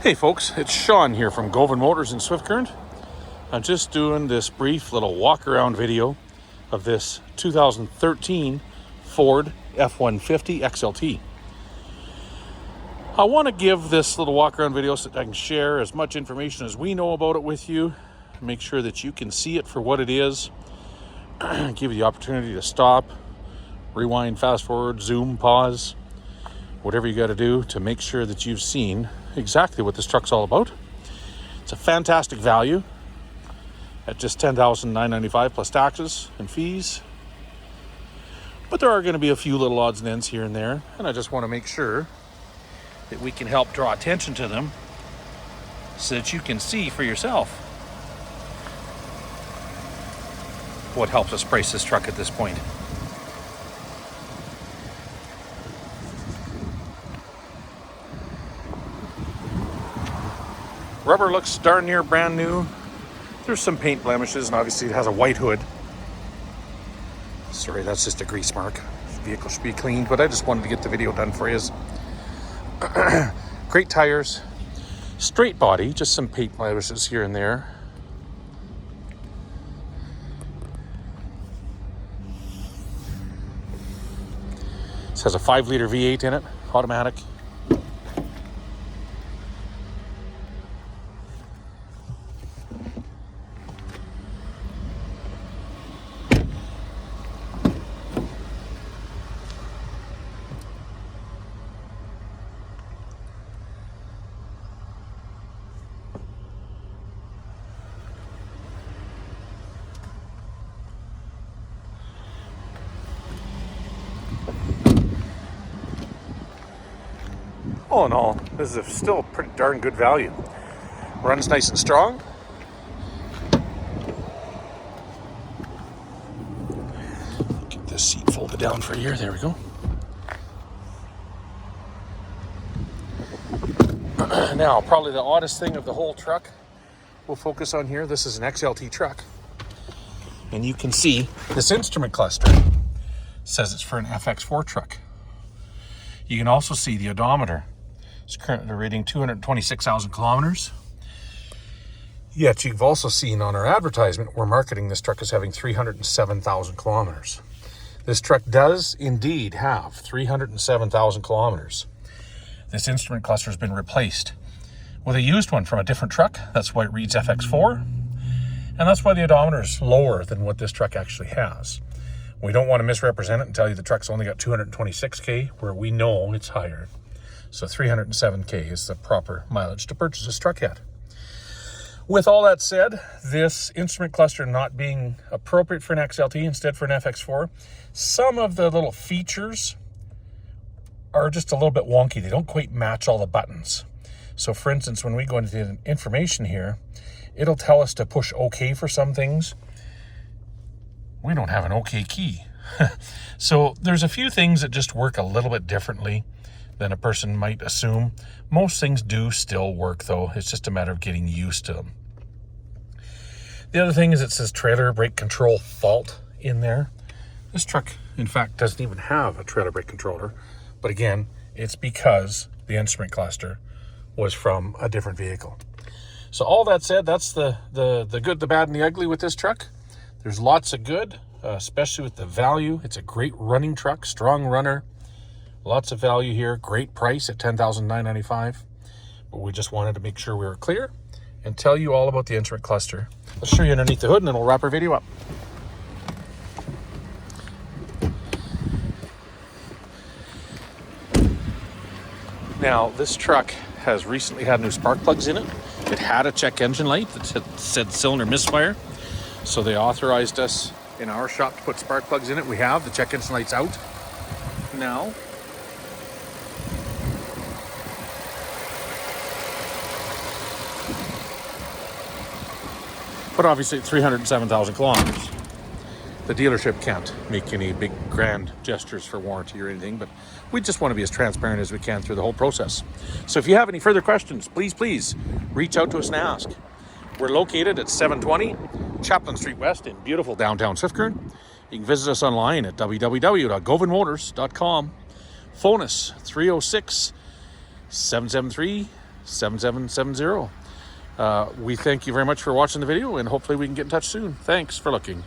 Hey folks, it's Sean here from Gauvin Motors in Swift Current. I'm just doing this brief little walk around video of this 2013 Ford F-150 XLT. I want to give this little walk around video so that I can share as much information as we know about it with you, make sure that you can see it for what it is, give you the opportunity to stop, rewind, fast forward, zoom, pause, whatever you got to do to make sure that you've seen exactly what this truck's all about. It's a fantastic value at just $10,995 plus taxes and fees. But there are going to be a few little odds and ends here and there, and I just want to make sure that we can help draw attention to them so that you can see for yourself what helps us price this truck at this point. Rubber looks darn near brand new. There's some paint blemishes, and obviously it has a white hood. Sorry, that's just a grease mark. The vehicle should be cleaned, but I just wanted to get the video done for you. Great tires, straight body, just some paint blemishes here and there. This has a 5-liter V8 in it, automatic. All in all, this is still a pretty darn good value. Runs nice and strong. Get this seat folded down for here. There we go. Now, probably the oddest thing of the whole truck we'll focus on here. This is an XLT truck. And you can see this instrument cluster says it's for an FX4 truck. You can also see the odometer. It's currently rating 226,000 kilometers. Yet you've also seen on our advertisement, we're marketing this truck as having 307,000 kilometers. This truck does indeed have 307,000 kilometers. This instrument cluster has been replaced with a used one from a different truck. That's why it reads FX4. And that's why the odometer is lower than what this truck actually has. We don't want to misrepresent it and tell you the truck's only got 226K, where we know it's higher. So 307K is the proper mileage to purchase this truck at. With all that said, this instrument cluster not being appropriate for an XLT, instead for an FX4, some of the little features are just a little bit wonky. They don't quite match all the buttons. So for instance, when we go into the information here, it'll tell us to push OK for some things. We don't have an OK key. So there's a few things that just work a little bit differently than a person might assume. Most things do still work though. It's just a matter of getting used to them. The other thing is it says trailer brake control fault in there. This truck, in fact, doesn't even have a trailer brake controller. But again, it's because the instrument cluster was from a different vehicle. So all that said, that's the good, the bad, and the ugly with this truck. There's lots of good, especially with the value. It's a great running truck, strong runner. Lots of value here, great price at $10,995. But we just wanted to make sure we were clear and tell you all about the instrument cluster. Let's show you underneath the hood and then we'll wrap our video up. Now, this truck has recently had new spark plugs in it. It had a check engine light that said cylinder misfire. So they authorized us in our shop to put spark plugs in it. We have. The check engine light's out now. But obviously at 307,000 kilometers, the dealership can't make any big grand gestures for warranty or anything, but we just want to be as transparent as we can through the whole process. So if you have any further questions, please reach out to us and ask. We're located at 720 Chaplin Street West in beautiful downtown Swift Current. You can visit us online at www.gauvinmotors.com. Phone us 306-773-6999. 7770. We thank you very much for watching the video, and hopefully we can get in touch soon. Thanks for looking.